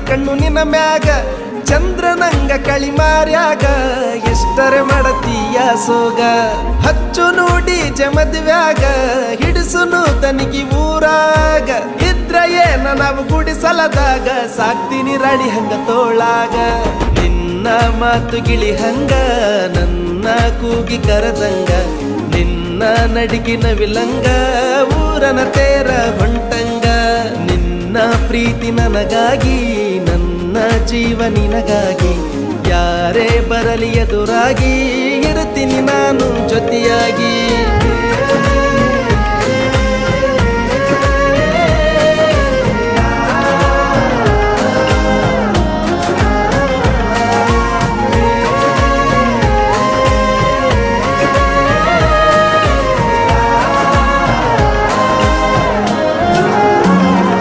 ಕಣ್ಣು ನಿನ್ನ ಮ್ಯಾಗ ಚಂದ್ರನಂಗ ಕಳಿಮಾರ್ಯಾಗ ಎಷ್ಟರೆ ಮಾಡತೀಯ ಸೋಗ ಹಚ್ಚು ನೋಡಿ ಜಮದ್ವ್ಯಾಗ ಹಿಡಿಸುನು ತನಿಗಿ ಊರಾಗ ಇದ್ರ ಏನ ನಾವು ಗುಡಿಸಲದಾಗ ಸಾಕ್ತೀನಿ ರಾಡಿ ಹಂಗ ತೋಳಾಗ ನಿನ್ನ ಮಾತು ಗಿಳಿ ಹಂಗ ನನ್ನ ಕೂಗಿ ಕರದಂಗ ನಿನ್ನ ನಡಿಗಿನ ವಿಲಂಗ ಊರನ ತೇರ ಹೊಂಟಂಗ ನಿನ್ನ ಪ್ರೀತಿ ನನಗಾಗಿ ನನ್ನ ಜೀವ ನಿನಗಾಗಿ ಯಾರೇ ಬರಲಿ ಎದುರಾಗಿ ಇರುತ್ತೀನಿ ನಾನು ಜೊತೆಯಾಗಿ